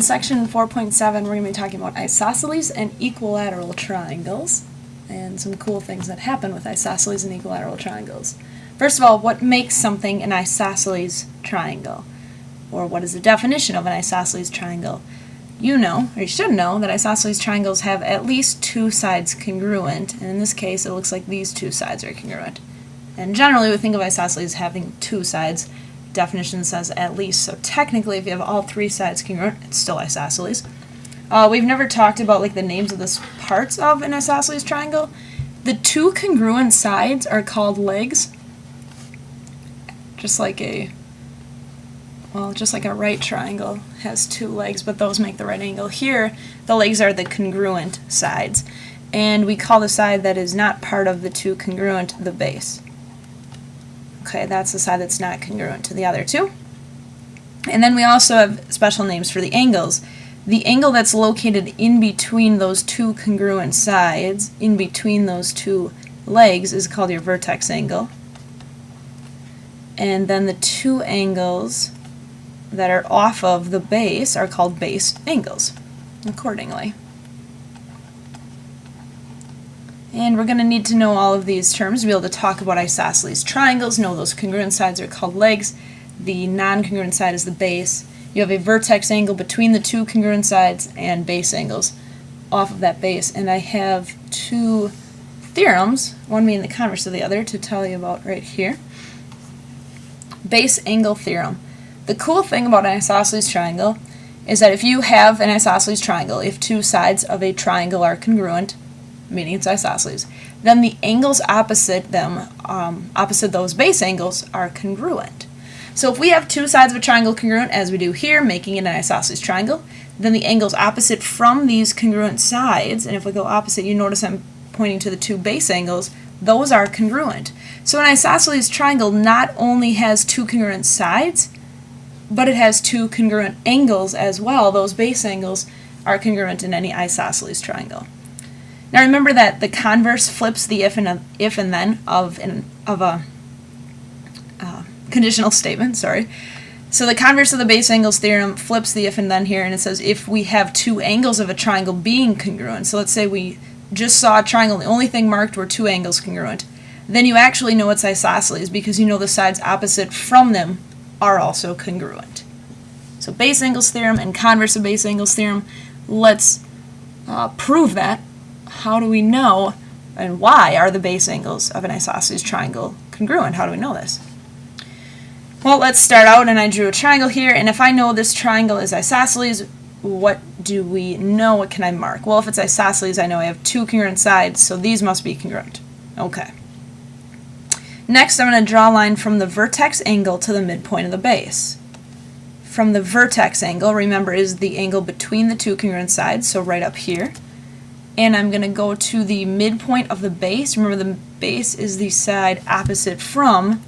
section 4.7, we're going to be talking about isosceles and equilateral triangles and some cool things that happen with isosceles and equilateral triangles. First of all, what makes something an isosceles triangle? Or what is the definition of an isosceles triangle? You know, or you should know, that isosceles triangles have at least two sides congruent, and in this case it looks like these two sides are congruent. And generally we think of isosceles having two sides. Definition says at least, so technically if you have all three sides congruent, it's still isosceles. We've never talked about like the names of the parts of an isosceles triangle. The two congruent sides are called legs, just like a right triangle has two legs, but those make the right angle. Here, the legs are the congruent sides, and we call the side that is not part of the two congruent the base. Okay, that's the side that's not congruent to the other two. And then we also have special names for the angles. The angle that's located in between those two congruent sides, in between those two legs, is called your vertex angle. And then the two angles that are off of the base are called base angles, accordingly. And we're going to need to know all of these terms to be able to talk about isosceles triangles. Know those congruent sides are called legs. The non-congruent side is the base. You have a vertex angle between the two congruent sides and base angles off of that base. And I have two theorems, one being the converse of the other, to tell you about right here. Base angle theorem. The cool thing about an isosceles triangle is that if you have an isosceles triangle, if two sides of a triangle are congruent, meaning it's isosceles, then the angles opposite them, opposite those base angles, are congruent. So if we have two sides of a triangle congruent, as we do here, making it an isosceles triangle, then the angles opposite from these congruent sides, and if we go opposite, you notice I'm pointing to the two base angles, those are congruent. So an isosceles triangle not only has two congruent sides, but it has two congruent angles as well. Those base angles are congruent in any isosceles triangle. Now remember that the converse flips the if and then of a conditional statement, sorry. So the converse of the base angles theorem flips the if and then here, and it says if we have two angles of a triangle being congruent, so let's say we just saw a triangle, the only thing marked were two angles congruent, then you actually know it's isosceles because you know the sides opposite from them are also congruent. So base angles theorem and converse of base angles theorem, let's prove that. How do we know, and why are the base angles of an isosceles triangle congruent? How do we know this? Well, let's start out, and I drew a triangle here, and if I know this triangle is isosceles, what do we know? What can I mark? Well, if it's isosceles, I know I have two congruent sides, so these must be congruent. Okay. Next, I'm going to draw a line from the vertex angle to the midpoint of the base. From the vertex angle, remember, is the angle between the two congruent sides, so right up here. And I'm going to go to the midpoint of the base. Remember, the base is the side opposite from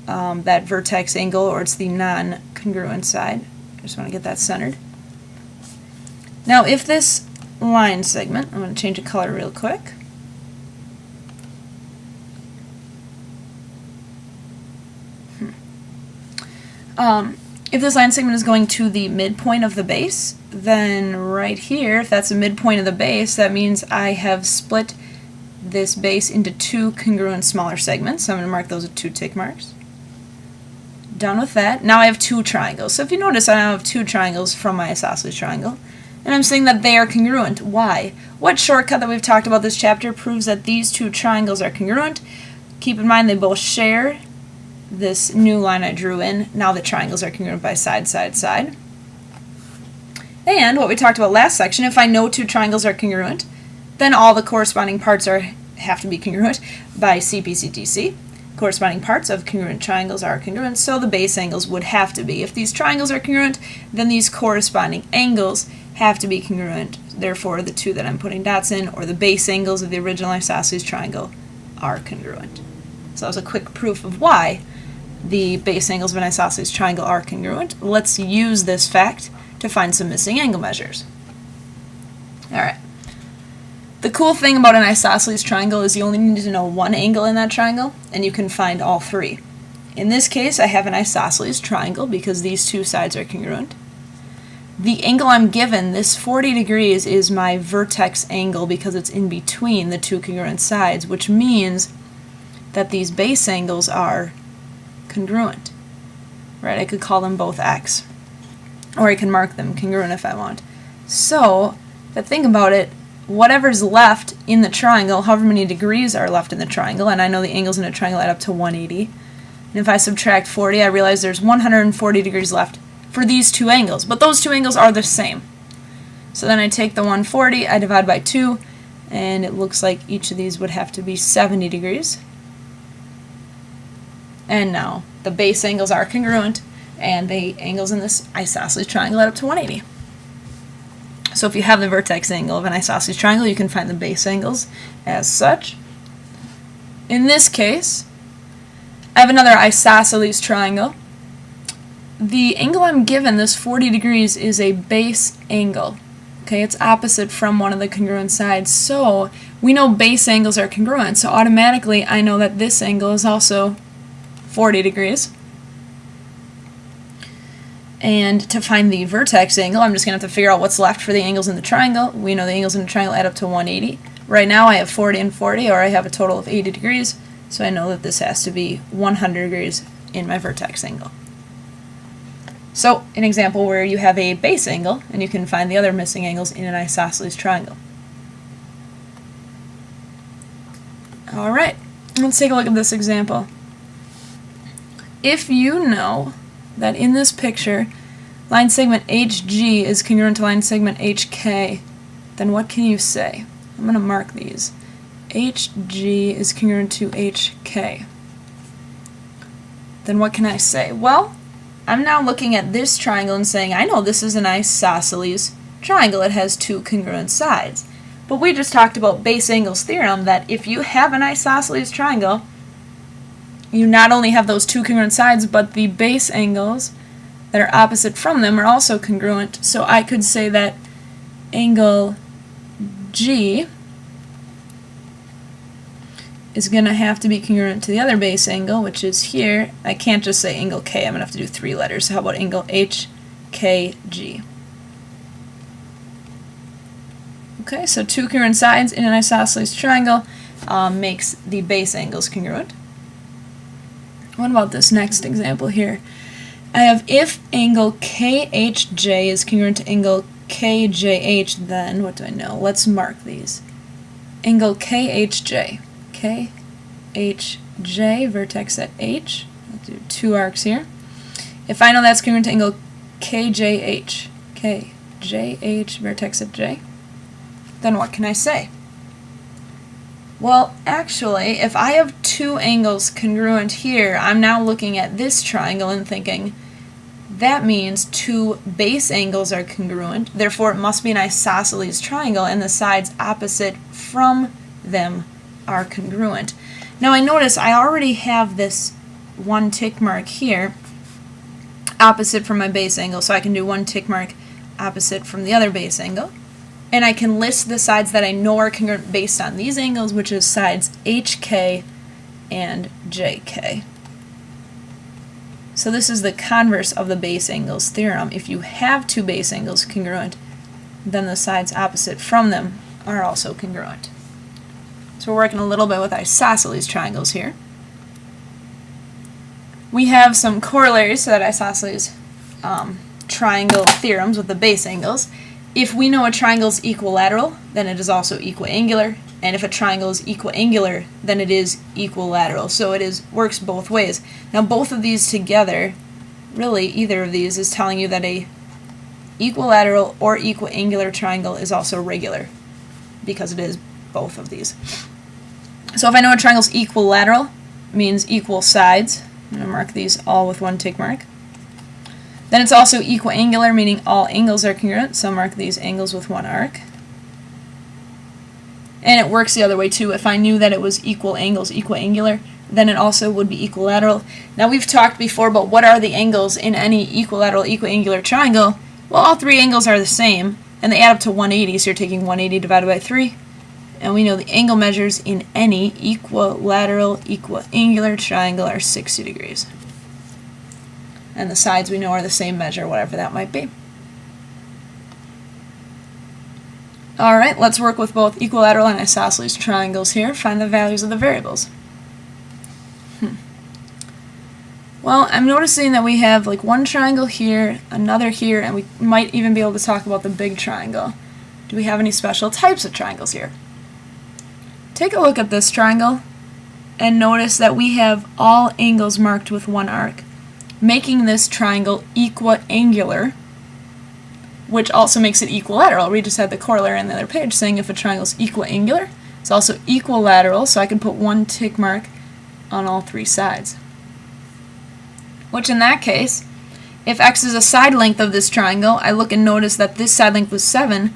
that vertex angle, or it's the non-congruent side. I just want to get that centered. Now, if this line segment, I'm going to change the color real quick. If this line segment is going to the midpoint of the base, then right here, if that's the midpoint of the base, that means I have split this base into two congruent smaller segments. So I'm going to mark those with two tick marks. Done with that. Now I have two triangles. So if you notice, I now have two triangles from my isosceles triangle. And I'm saying that they are congruent. Why? What shortcut that we've talked about this chapter proves that these two triangles are congruent? Keep in mind they both share this new line I drew in. Now the triangles are congruent by side, side, side. And what we talked about last section, if I know two triangles are congruent, then all the corresponding parts have to be congruent by CP/CTC. Corresponding parts of congruent triangles are congruent, so the base angles would have to be. If these triangles are congruent, then these corresponding angles have to be congruent. Therefore, the two that I'm putting dots in, or the base angles of the original isosceles triangle, are congruent. So that was a quick proof of why the base angles of an isosceles triangle are congruent. Let's use this fact to find some missing angle measures. Alright. The cool thing about an isosceles triangle is you only need to know one angle in that triangle, and you can find all three. In this case, I have an isosceles triangle because these two sides are congruent. the angle I'm given, this 40 degrees, is my vertex angle because it's in between the two congruent sides, which means that these base angles are congruent. Right? I could call them both x, or I can mark them congruent if I want. So, if I think about it, whatever's left in the triangle, however many degrees are left in the triangle, and I know the angles in a triangle add up to 180, and if I subtract 40, I realize there's 140 degrees left for these two angles, but those two angles are the same. So then I take the 140, I divide by 2, and it looks like each of these would have to be 70 degrees. And now the base angles are congruent, and the angles in this isosceles triangle add up to 180. So if you have the vertex angle of an isosceles triangle, you can find the base angles as such. In this case, I have another isosceles triangle. The angle I'm given, this 40 degrees, is a base angle. Okay, it's opposite from one of the congruent sides, so we know base angles are congruent, so automatically I know that this angle is also 40 degrees. And to find the vertex angle, I'm just going to have to figure out what's left for the angles in the triangle. We know the angles in the triangle add up to 180. Right now I have 40 and 40, or I have a total of 80 degrees, so I know that this has to be 100 degrees in my vertex angle. So, an example where you have a base angle, and you can find the other missing angles in an isosceles triangle. Alright, let's take a look at this example. If you know that in this picture, line segment HG is congruent to line segment HK, then what can you say? I'm going to mark these. HG is congruent to HK. Then what can I say? Well, I'm now looking at this triangle and saying, I know this is an isosceles triangle. It has two congruent sides. But we just talked about base angles theorem, that if you have an isosceles triangle, you not only have those two congruent sides, but the base angles that are opposite from them are also congruent. So I could say that angle G is going to have to be congruent to the other base angle, which is here. I can't just say angle K. I'm going to have to do 3 letters. So how about angle HKG? Okay, so two congruent sides in an isosceles triangle makes the base angles congruent. What about this next example here? I have if angle KHJ is congruent to angle KJH, then what do I know? Let's mark these. Angle KHJ. KHJ, vertex at H. I'll do 2 arcs here. If I know that's congruent to angle KJH, KJH, vertex at J, then what can I say? Well, actually, if I have two angles congruent here, I'm now looking at this triangle and thinking, that means two base angles are congruent, therefore it must be an isosceles triangle, and the sides opposite from them are congruent. Now I notice I already have this 1 tick mark here opposite from my base angle, so I can do 1 tick mark opposite from the other base angle. And I can list the sides that I know are congruent based on these angles, which is sides HK and JK. So this is the converse of the base angles theorem. If you have two base angles congruent, then the sides opposite from them are also congruent. So we're working a little bit with isosceles triangles here. We have some corollaries to that isosceles triangle theorems with the base angles. If we know a triangle is equilateral, then it is also equiangular, and if a triangle is equiangular, then it is equilateral. So it works both ways. Now both of these together, really either of these, is telling you that a equilateral or equiangular triangle is also regular, because it is both of these. So if I know a triangle is equilateral, it means equal sides. I'm going to mark these all with 1 tick mark. Then it's also equiangular, meaning all angles are congruent, so mark these angles with 1 arc. And it works the other way too. If I knew that it was equal angles, equiangular, then it also would be equilateral. Now we've talked before about what are the angles in any equilateral, equiangular triangle. Well, all 3 angles are the same, and they add up to 180, so you're taking 180 divided by 3. And we know the angle measures in any equilateral, equiangular triangle are 60 degrees. And the sides we know are the same measure, whatever that might be. Alright, let's work with both equilateral and isosceles triangles here. Find the values of the variables. Well, I'm noticing that we have like one triangle here, another here, and we might even be able to talk about the big triangle. Do we have any special types of triangles here? Take a look at this triangle and notice that we have all angles marked with one arc, making this triangle equiangular, which also makes it equilateral. We just had the corollary on the other page saying if a triangle is equiangular, it's also equilateral, so I can put one tick mark on all three sides. Which in that case, if x is a side length of this triangle, I look and notice that this side length was 7,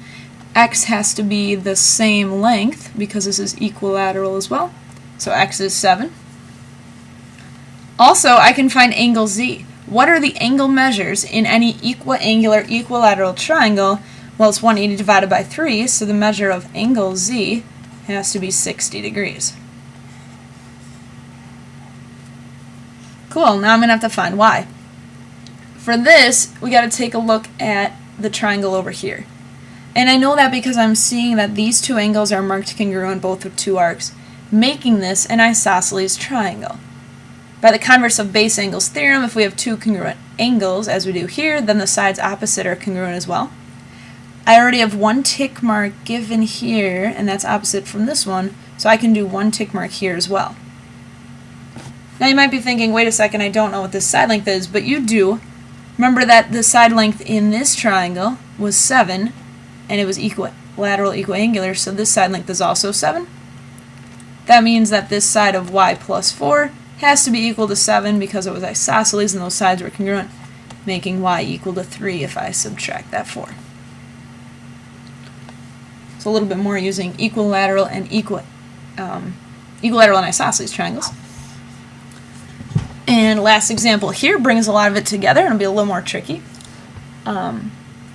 x has to be the same length because this is equilateral as well. So x is 7. Also, I can find angle z. What are the angle measures in any equiangular equilateral triangle? Well, it's 180 divided by 3, so the measure of angle z has to be 60 degrees. Cool, now I'm going to have to find y. For this, we got to take a look at the triangle over here. And I know that because I'm seeing that these two angles are marked congruent, both with two arcs, making this an isosceles triangle. By the converse of base angles theorem, if we have two congruent angles, as we do here, then the sides opposite are congruent as well. I already have one tick mark given here, and that's opposite from this one, so I can do one tick mark here as well. Now you might be thinking, wait a second, I don't know what this side length is, but you do. Remember that the side length in this triangle was 7, and it was equilateral equiangular, so this side length is also 7. That means that this side of y plus 4 has to be equal to 7 because it was isosceles and those sides were congruent, making y equal to 3 if I subtract that 4. So a little bit more using equilateral and equilateral and isosceles triangles. And last example here brings a lot of it together and it'll be a little more tricky.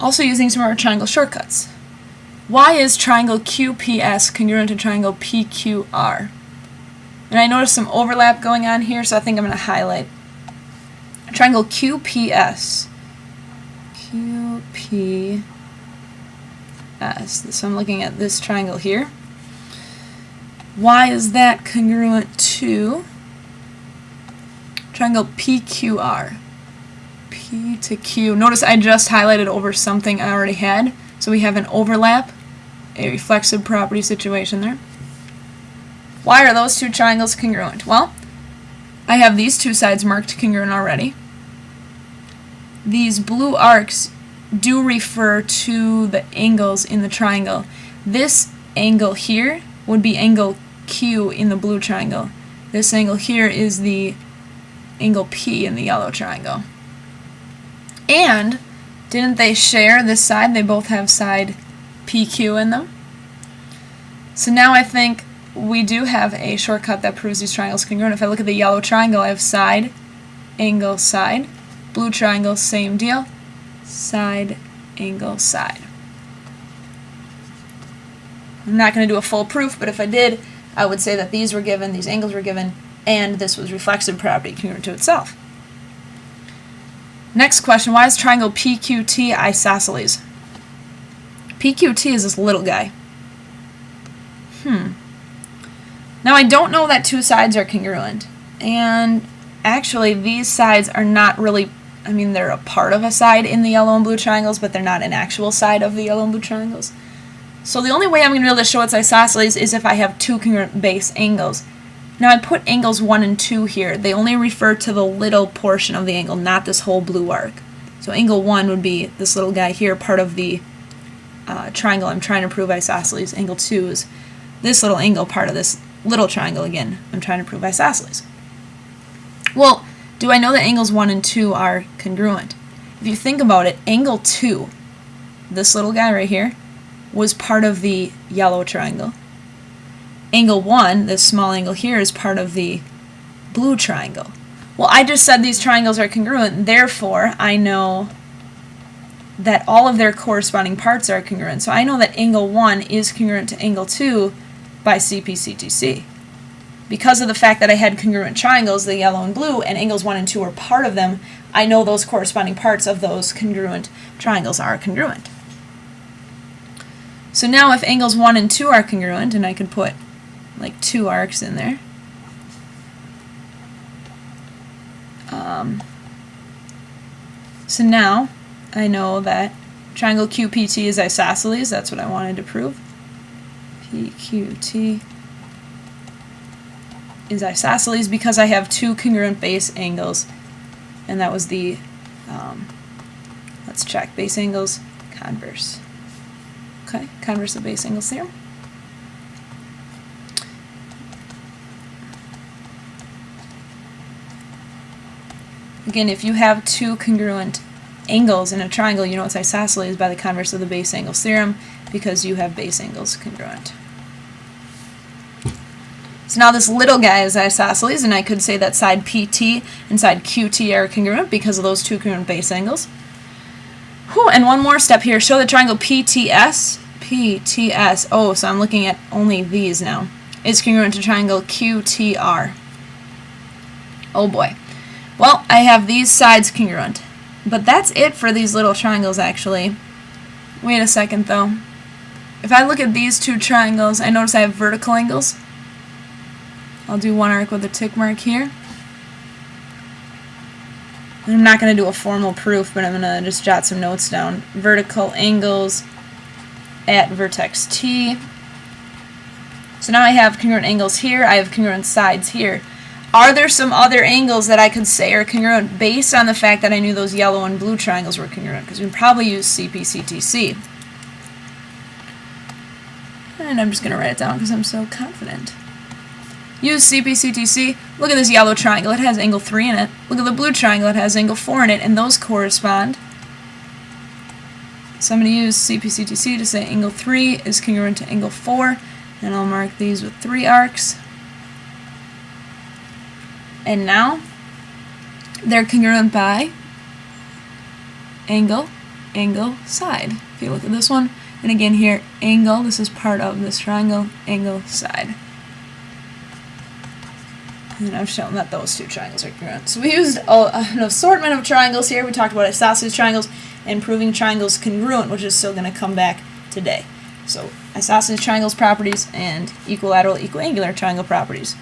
Also using some of our triangle shortcuts. Why is triangle QPS congruent to triangle PQR? And I noticed some overlap going on here, so I think I'm going to highlight triangle QPS. QPS. So I'm looking at this triangle here. Why is that congruent to triangle PQR? P to Q. Notice I just highlighted over something I already had, so we have an overlap, a reflexive property situation there. Why are those two triangles congruent? Well, I have these two sides marked congruent already. These blue arcs do refer to the angles in the triangle. This angle here would be angle Q in the blue triangle. This angle here is the angle P in the yellow triangle. And didn't they share this side? They both have side PQ in them. So now I think we do have a shortcut that proves these triangles congruent. If I look at the yellow triangle, I have side, angle, side. Blue triangle, same deal. Side, angle, side. I'm not going to do a full proof, but if I did, I would say that these were given, these angles were given, and this was reflexive property congruent to itself. Next question, why is triangle PQT isosceles? PQT is this little guy. Now I don't know that two sides are congruent, and actually these sides are not really, I mean they're a part of a side in the yellow and blue triangles, but they're not an actual side of the yellow and blue triangles. So the only way I'm going to be able to show it's isosceles is if I have two congruent base angles. Now I put angles 1 and 2 here. They only refer to the little portion of the angle, not this whole blue arc. So angle 1 would be this little guy here, part of the triangle I'm trying to prove isosceles. Angle 2 is this little angle, part of this little triangle again. I'm trying to prove isosceles. Well, do I know that angles 1 and 2 are congruent? If you think about it, angle 2, this little guy right here, was part of the yellow triangle. Angle 1, this small angle here, is part of the blue triangle. Well, I just said these triangles are congruent, therefore I know that all of their corresponding parts are congruent. So I know that angle 1 is congruent to angle 2 by CP/CTC. Because of the fact that I had congruent triangles, the yellow and blue, and angles 1 and 2 are part of them, I know those corresponding parts of those congruent triangles are congruent. So now if angles 1 and 2 are congruent, and I could put like 2 arcs in there, so now I know that triangle QPT is isosceles. That's what I wanted to prove. PQT is isosceles because I have 2 congruent base angles, and that was the, let's check, base angles, converse. Okay, converse of base angles theorem. Again, if you have 2 congruent angles in a triangle, you know it's isosceles by the converse of the base angles theorem because you have base angles congruent. So now this little guy is isosceles, and I could say that side PT and side QT are congruent because of those 2 congruent base angles. Whew, and one more step here. Show the triangle PTS. PTS. Oh, so I'm looking at only these now. Is congruent to triangle QTR. Oh boy. Well, I have these sides congruent. But that's it for these little triangles, actually. Wait a second, though. If I look at these 2 triangles, I notice I have vertical angles. I'll do 1 arc with a tick mark here. I'm not going to do a formal proof, but I'm going to just jot some notes down. Vertical angles at vertex T. So now I have congruent angles here. I have congruent sides here. Are there some other angles that I could say are congruent based on the fact that I knew those yellow and blue triangles were congruent? Because we can probably use CPCTC. And I'm just going to write it down because I'm so confident. Use CPCTC. Look at this yellow triangle. It has angle 3 in it. Look at the blue triangle. It has angle 4 in it, and those correspond. So I'm going to use CPCTC to say angle 3 is congruent to angle 4, and I'll mark these with 3 arcs. And now they're congruent by angle, angle, side. If you look at this one, and again here, angle, this is part of this triangle, angle, side. And I've shown that those 2 triangles are congruent. So we used an assortment of triangles here. We talked about isosceles triangles and proving triangles congruent, which is still going to come back today. So isosceles triangles properties and equilateral equiangular triangle properties.